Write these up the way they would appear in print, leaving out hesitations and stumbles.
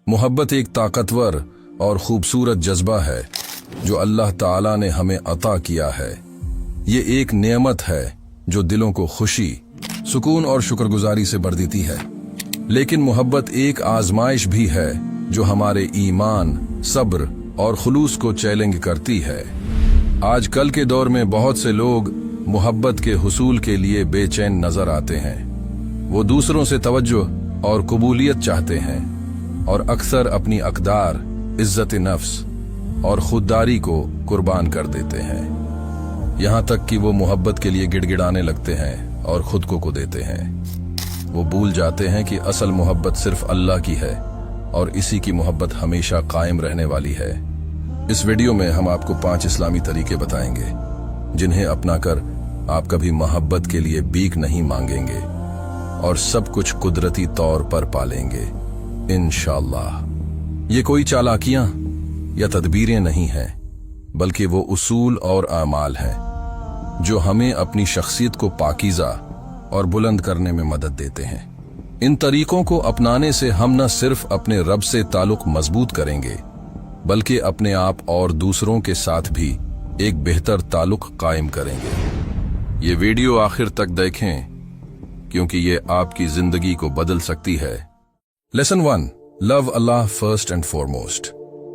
मोहब्बत एक ताकतवर और खूबसूरत जज्बा है जो अल्लाह ताला ने हमें अता किया है। ये एक नेमत है जो दिलों को खुशी, सुकून और शुक्रगुजारी से भर देती है। लेकिन मोहब्बत एक आजमाइश भी है जो हमारे ईमान, सब्र और खुलूस को चैलेंज करती है। आजकल के दौर में बहुत से लोग मोहब्बत के हुसूल के लिए बेचैन नजर आते हैं। वो दूसरों से तवज्जो और कबूलियत चाहते हैं और अक्सर अपनी अक़दार, इज्जत नफ्स और खुददारी को कुर्बान कर देते हैं। यहाँ तक कि वो मोहब्बत के लिए गिड़गिड़ाने लगते हैं और खुद को खो देते हैं। वो भूल जाते हैं कि असल मोहब्बत सिर्फ अल्लाह की है और इसी की मोहब्बत हमेशा कायम रहने वाली है। इस वीडियो में हम आपको 5 इस्लामी तरीके बताएंगे जिन्हें अपनाकर आप कभी मोहब्बत के लिए भीख नहीं मांगेंगे और सब कुछ कुदरती तौर पर पालेंगे इंशाअल्लाह। ये कोई चालाकियां या तदबीरें नहीं हैं, बल्कि वो उसूल और आमाल हैं जो हमें अपनी शख्सियत को पाकीज़ा और बुलंद करने में मदद देते हैं। इन तरीकों को अपनाने से हम न सिर्फ अपने रब से ताल्लुक मजबूत करेंगे, बल्कि अपने आप और दूसरों के साथ भी एक बेहतर ताल्लुक कायम करेंगे। ये वीडियो आखिर तक देखें क्योंकि ये आपकी जिंदगी को बदल सकती है। लेसन 1, लव अल्लाह फर्स्ट एंड फॉरमोस्ट।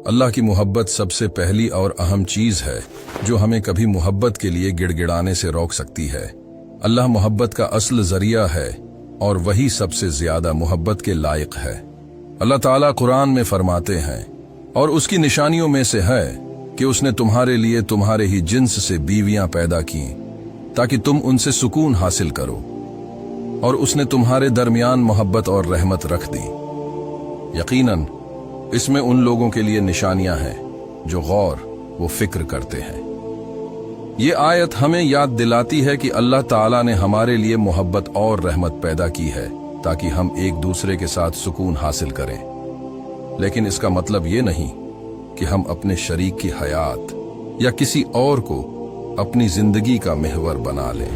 अल्लाह की मोहब्बत सबसे पहली और अहम चीज है जो हमें कभी मोहब्बत के लिए गिड़गिड़ाने से रोक सकती है। अल्लाह मोहब्बत का असल जरिया है और वही सबसे ज्यादा मोहब्बत के लायक है। अल्लाह ताला कुरान में फरमाते हैं, और उसकी निशानियों में से है कि उसने तुम्हारे लिए तुम्हारे ही जिन्स से बीवियां पैदा की ताकि तुम उनसे सुकून हासिल करो, और उसने तुम्हारे दरमियान मोहब्बत और रहमत रख दी। यकीनन इसमें उन लोगों के लिए निशानियां हैं जो गौर व फिक्र करते हैं। ये आयत हमें याद दिलाती है कि अल्लाह ताला ने हमारे लिए मोहब्बत और रहमत पैदा की है ताकि हम एक दूसरे के साथ सुकून हासिल करें। लेकिन इसका मतलब ये नहीं कि हम अपने शरीक की हयात या किसी और को अपनी जिंदगी का महवर बना लें।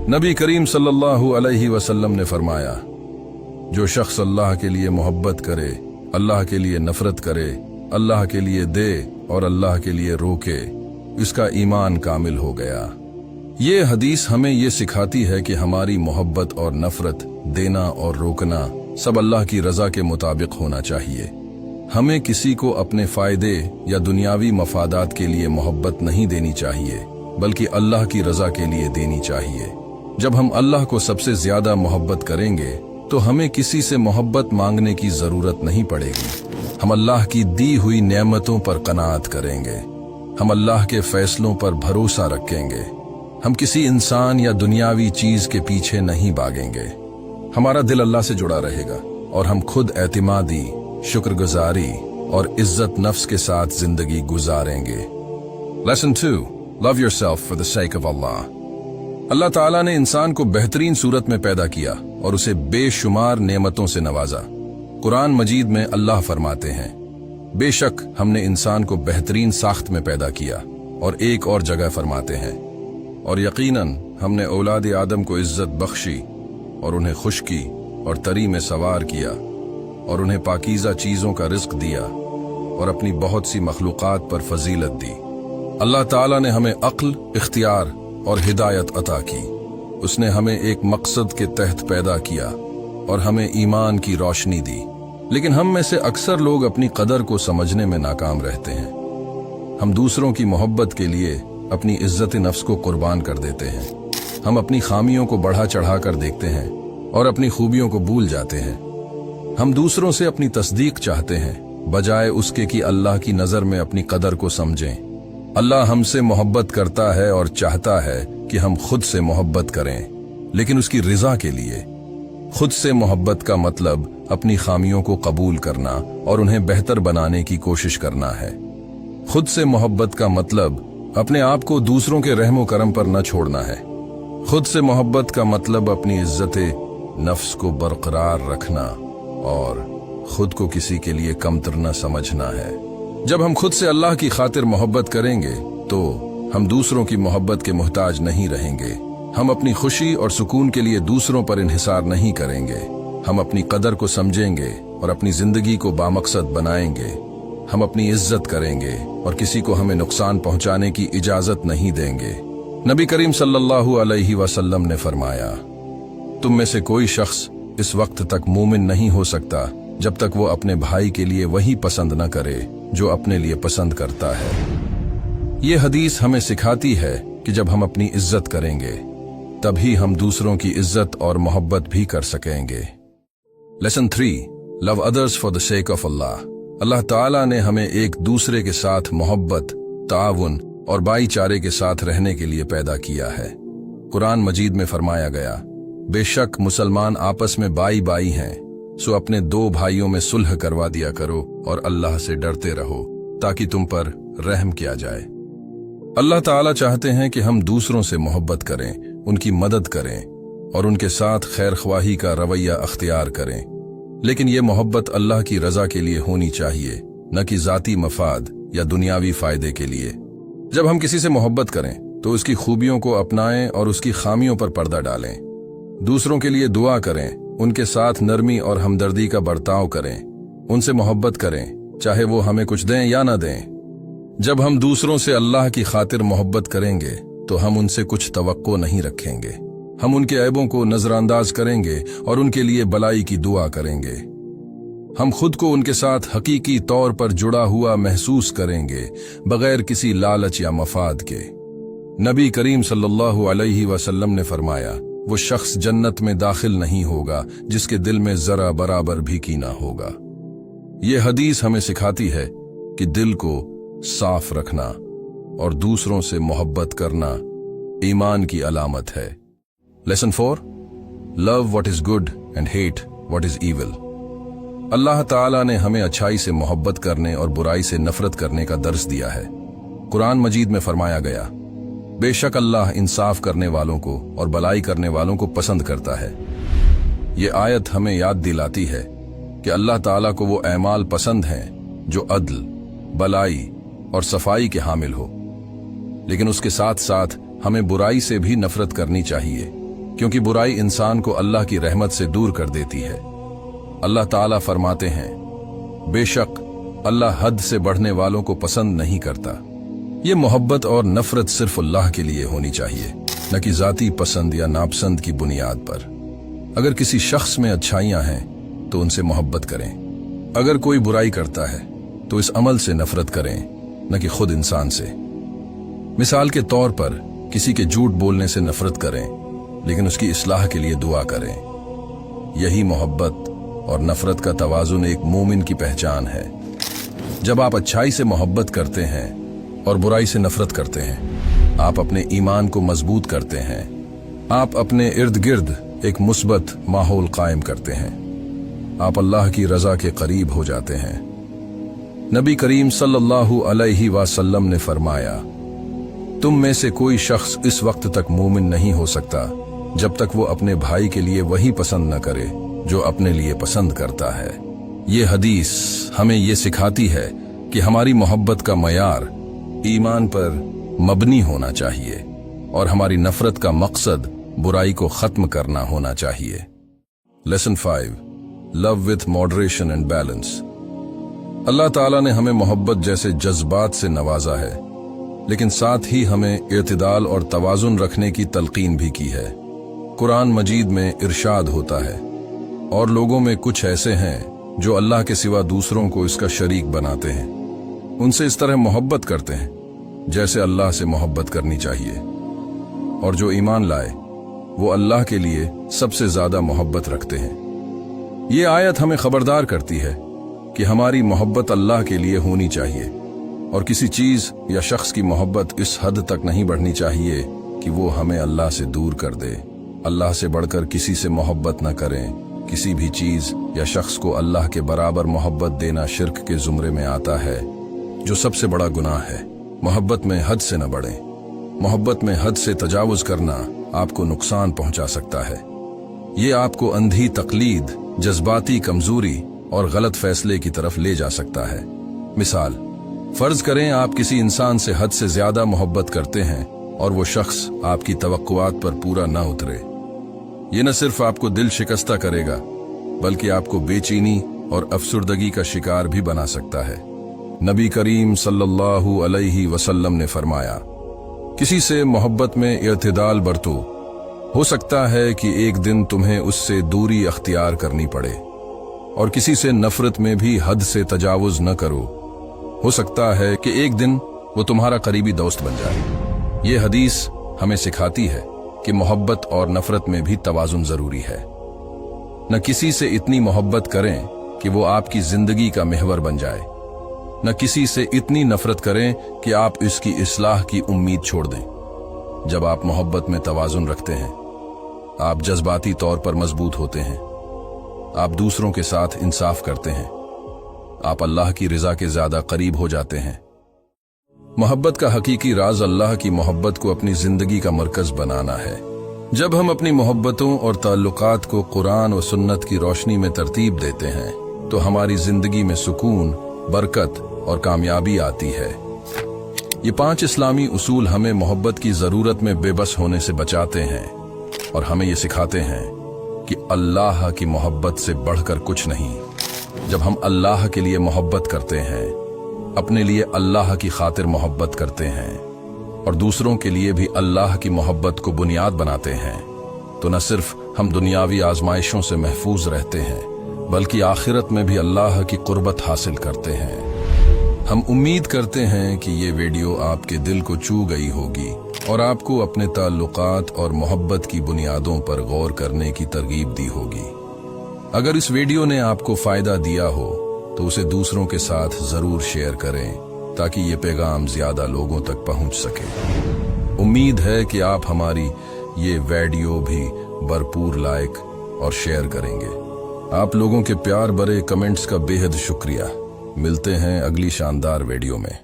नबी करीम सल्लल्लाहु अलैहि वसल्लम ने फरमाया, जो शख्स अल्लाह के लिए मोहब्बत करे, अल्लाह के लिए नफरत करे, अल्लाह के लिए दे और अल्लाह के लिए रोके, इसका ईमान कामिल हो गया। ये हदीस हमें ये सिखाती है कि हमारी मोहब्बत और नफरत, देना और रोकना सब अल्लाह की रजा के मुताबिक होना चाहिए। हमें किसी को अपने फायदे या दुनियावी मफादात के लिए मोहब्बत नहीं देनी चाहिए, बल्कि अल्लाह की रजा के लिए देनी चाहिए। जब हम अल्लाह को सबसे ज्यादा मोहब्बत करेंगे तो हमें किसी से मोहब्बत मांगने की जरूरत नहीं पड़ेगी। हम अल्लाह की दी हुई नेमतों पर कनात करेंगे, हम अल्लाह के फैसलों पर भरोसा रखेंगे, हम किसी इंसान या दुनियावी चीज के पीछे नहीं भागेंगे। हमारा दिल अल्लाह से जुड़ा रहेगा और हम खुद एतिमादी, शुक्रगुजारी और इज्जत नफ्स के साथ जिंदगी गुजारेंगे। Lesson 2, love yourself for the sake of अल्लाह। अल्लाह ताला ने इंसान को बेहतरीन सूरत में पैदा किया और उसे बेशुमार नेमतों से नवाजा। कुरान मजीद में अल्लाह फरमाते हैं, बेशक हमने इंसान को बेहतरीन साख्त में पैदा किया, और एक और जगह फरमाते हैं, और यकीनन हमने औलाद आदम को इज्जत बख्शी और उन्हें खुशकी और तरी में सवार किया और उन्हें पाकीज़ा चीजों का रिज्क दिया और अपनी बहुत सी मखलूक़ात पर फजीलत दी। अल्लाह ताला ने हमें अक्ल, इख्तियार और हिदायत अता की। उसने हमें एक मकसद के तहत पैदा किया और हमें ईमान की रोशनी दी। लेकिन हम में से अक्सर लोग अपनी कदर को समझने में नाकाम रहते हैं। हम दूसरों की मोहब्बत के लिए अपनी इज्जत नफ्स को कुर्बान कर देते हैं। हम अपनी खामियों को बढ़ा चढ़ा कर देखते हैं और अपनी खूबियों को भूल जाते हैं। हम दूसरों से अपनी तस्दीक चाहते हैं बजाय उसके कि अल्लाह की नजर में अपनी कदर को समझें। अल्लाह हमसे मोहब्बत करता है और चाहता है कि हम खुद से मोहब्बत करें, लेकिन उसकी रिजा के लिए। खुद से मोहब्बत का मतलब अपनी खामियों को कबूल करना और उन्हें बेहतर बनाने की कोशिश करना है। खुद से मोहब्बत का मतलब अपने आप को दूसरों के रहमो करम पर न छोड़ना है। खुद से मोहब्बत का मतलब अपनी इज्जत नफ्स को बरकरार रखना और खुद को किसी के लिए कमतर न समझना है। जब हम खुद से अल्लाह की खातिर मोहब्बत करेंगे तो हम दूसरों की मोहब्बत के मोहताज नहीं रहेंगे। हम अपनी खुशी और सुकून के लिए दूसरों पर इन्हिसार नहीं करेंगे। हम अपनी कदर को समझेंगे और अपनी जिंदगी को बामकसद बनाएंगे। हम अपनी इज्जत करेंगे और किसी को हमें नुकसान पहुंचाने की इजाजत नहीं देंगे। नबी करीम सल्लल्लाहु अलैहि वसल्लम ने फरमाया, तुम में से कोई शख्स इस वक्त तक मोमिन नहीं हो सकता जब तक वो अपने भाई के लिए वही पसंद न करे जो अपने लिए पसंद करता है। ये हदीस हमें सिखाती है कि जब हम अपनी इज्जत करेंगे तभी हम दूसरों की इज्जत और मोहब्बत भी कर सकेंगे। Lesson 3, love others for the sake of अल्लाह। अल्लाह ताला ने हमें एक दूसरे के साथ मोहब्बत, ताउन और भाईचारे के साथ रहने के लिए पैदा किया है। कुरान मजीद में फरमाया गया, बेशक मुसलमान आपस में बाई बाई हैं, सो अपने 2 भाइयों में सुलह करवा दिया करो और अल्लाह से डरते रहो ताकि तुम पर रहम किया जाए। अल्लाह ताला चाहते हैं कि हम दूसरों से मोहब्बत करें, उनकी मदद करें और उनके साथ खैर ख्वाही का रवैया अख्तियार करें, लेकिन ये मोहब्बत अल्लाह की रजा के लिए होनी चाहिए, न कि जाती मफाद या दुनियावी फायदे के लिए। जब हम किसी से मोहब्बत करें तो उसकी खूबियों को अपनाएं और उसकी खामियों पर पर्दा डालें। दूसरों के लिए दुआ करें, उनके साथ नरमी और हमदर्दी का बर्ताव करें, उनसे मोहब्बत करें चाहे वो हमें कुछ दें या ना दें। जब हम दूसरों से अल्लाह की खातिर मोहब्बत करेंगे तो हम उनसे कुछ तवक्को नहीं रखेंगे। हम उनके ऐबों को नजरअंदाज करेंगे और उनके लिए भलाई की दुआ करेंगे। हम खुद को उनके साथ हकीकी तौर पर जुड़ा हुआ महसूस करेंगे, बगैर किसी लालच या मफाद के। नबी करीम सल्लल्लाहु अलैहि वसल्लम ने फरमाया, वो शख्स जन्नत में दाखिल नहीं होगा जिसके दिल में जरा बराबर भी कीना होगा। ये हदीस हमें सिखाती है कि दिल को साफ रखना और दूसरों से मोहब्बत करना ईमान की अलामत है। Lesson 4, love what is good and hate what is evil. अल्लाह ताला ने हमें अच्छाई से मोहब्बत करने और बुराई से नफरत करने का दर्स दिया है। कुरान मजीद में फरमाया गया, बेशक अल्लाह इंसाफ करने वालों को और भलाई करने वालों को पसंद करता है। ये आयत हमें याद दिलाती है कि अल्लाह ताला को वो ऐमाल पसंद हैं जो अदल, भलाई और सफाई के हामिल हो, लेकिन उसके साथ साथ हमें बुराई से भी नफरत करनी चाहिए, क्योंकि बुराई इंसान को अल्लाह की रहमत से दूर कर देती है। अल्लाह ताला फरमाते हैं, बेशक अल्लाह हद से बढ़ने वालों को पसंद नहीं करता। ये मोहब्बत और नफरत सिर्फ अल्लाह के लिए होनी चाहिए, न कि जाती पसंद या नापसंद की बुनियाद पर। अगर किसी शख्स में अच्छाइयां हैं तो उनसे मोहब्बत करें। अगर कोई बुराई करता है तो इस अमल से नफरत करें, न कि खुद इंसान से। मिसाल के तौर पर किसी के झूठ बोलने से नफरत करें, लेकिन उसकी इस्लाह के लिए दुआ करें। यही मोहब्बत और नफरत का तवाजुन एक मोमिन की पहचान है। जब आप अच्छाई से मोहब्बत करते हैं और बुराई से नफरत करते हैं, आप अपने ईमान को मजबूत करते हैं। आप अपने इर्द गिर्द एक मुस्बत माहौल कायम करते हैं। आप अल्लाह की रजा के करीब हो जाते हैं। नबी करीम सल्लल्लाहु अलैहि वसल्लम ने फरमाया, तुम में से कोई शख्स इस वक्त तक मोमिन नहीं हो सकता जब तक वो अपने भाई के लिए वही पसंद न करे जो अपने लिए पसंद करता है। ये हदीस हमें ये सिखाती है कि हमारी मोहब्बत का मयार ईमान पर मबनी होना चाहिए और हमारी नफरत का मकसद बुराई को खत्म करना होना चाहिए। Lesson 5, love with moderation and balance. अल्लाह ताला ने हमें मोहब्बत जैसे जज्बात से नवाजा है, लेकिन साथ ही हमें इर्तिदाल और तवाजुन रखने की तलकीन भी की है। कुरान मजीद में इरशाद होता है, और लोगों में कुछ ऐसे हैं जो अल्लाह के सिवा दूसरों को इसका शरीक बनाते हैं, उनसे इस तरह मोहब्बत करते हैं जैसे अल्लाह से मोहब्बत करनी चाहिए, और जो ईमान लाए वो अल्लाह के लिए सबसे ज्यादा मोहब्बत रखते हैं। ये आयत हमें खबरदार करती है कि हमारी मोहब्बत अल्लाह के लिए होनी चाहिए और किसी चीज या शख्स की मोहब्बत इस हद तक नहीं बढ़नी चाहिए कि वो हमें अल्लाह से दूर कर दे। अल्लाह से बढ़कर किसी से मोहब्बत न करें। किसी भी चीज या शख्स को अल्लाह के बराबर मोहब्बत देना शिर्क के जुमरे में आता है, जो सबसे बड़ा गुनाह है। मोहब्बत में हद से न बढ़ें। मोहब्बत में हद से तजावुज करना आपको नुकसान पहुंचा सकता है। ये आपको अंधी तकलीद, जज्बाती कमजोरी और गलत फैसले की तरफ ले जा सकता है। मिसाल, फर्ज करें आप किसी इंसान से हद से ज्यादा मोहब्बत करते हैं और वो शख्स आपकी तवक्कुआत पर पूरा न उतरे। ये न सिर्फ आपको दिल शिकस्ता करेगा, बल्कि आपको बेचैनी और अफसुर्दगी का शिकार भी बना सकता है। नबी करीम सल्लल्लाहु अलैहि वसल्लम ने फरमाया, किसी से मोहब्बत में इत्तिदाल बरतो। हो सकता है कि एक दिन तुम्हें उससे दूरी अख्तियार करनी पड़े, और किसी से नफरत में भी हद से तजावुज न करो। हो सकता है कि एक दिन वो तुम्हारा करीबी दोस्त बन जाए। ये हदीस हमें सिखाती है कि मोहब्बत और नफरत में भी तवाजुन जरूरी है। न किसी से इतनी मोहब्बत करें कि वो आपकी जिंदगी का महवर बन जाए, न किसी से इतनी नफरत करें कि आप इसकी इस्लाह की उम्मीद छोड़ दें। जब आप मोहब्बत में तवाजुन रखते हैं, आप जज्बाती तौर पर मजबूत होते हैं, आप दूसरों के साथ इंसाफ करते हैं, आप अल्लाह की रिजा के ज्यादा करीब हो जाते हैं। मोहब्बत का हकीकी राज अल्लाह की मोहब्बत को अपनी जिंदगी का मरकज बनाना है। जब हम अपनी मोहब्बतों और ताल्लुकात को कुरान और सुन्नत की रोशनी में तरतीब देते हैं तो हमारी जिंदगी में सुकून, बरकत और कामयाबी आती है। ये 5 इस्लामी उसूल हमें मोहब्बत की जरूरत में बेबस होने से बचाते हैं और हमें ये सिखाते हैं कि अल्लाह की मोहब्बत से बढ़कर कुछ नहीं। जब हम अल्लाह के लिए मोहब्बत करते हैं, अपने लिए अल्लाह की खातिर मोहब्बत करते हैं और दूसरों के लिए भी अल्लाह की मोहब्बत को बुनियाद बनाते हैं, तो न सिर्फ हम दुनियावी आजमाइशों से महफूज रहते हैं बल्कि आखिरत में भी अल्लाह की कुर्बत हासिल करते हैं। हम उम्मीद करते हैं कि ये वीडियो आपके दिल को छू गई होगी और आपको अपने ताल्लुकात और मोहब्बत की बुनियादों पर गौर करने की तरगीब दी होगी। अगर इस वीडियो ने आपको फायदा दिया हो तो उसे दूसरों के साथ जरूर शेयर करें ताकि ये पैगाम ज्यादा लोगों तक पहुंच सके। उम्मीद है कि आप हमारी ये वीडियो भी भरपूर लाइक और शेयर करेंगे। आप लोगों के प्यार भरे कमेंट्स का बेहद शुक्रिया। मिलते हैं अगली शानदार वीडियो में।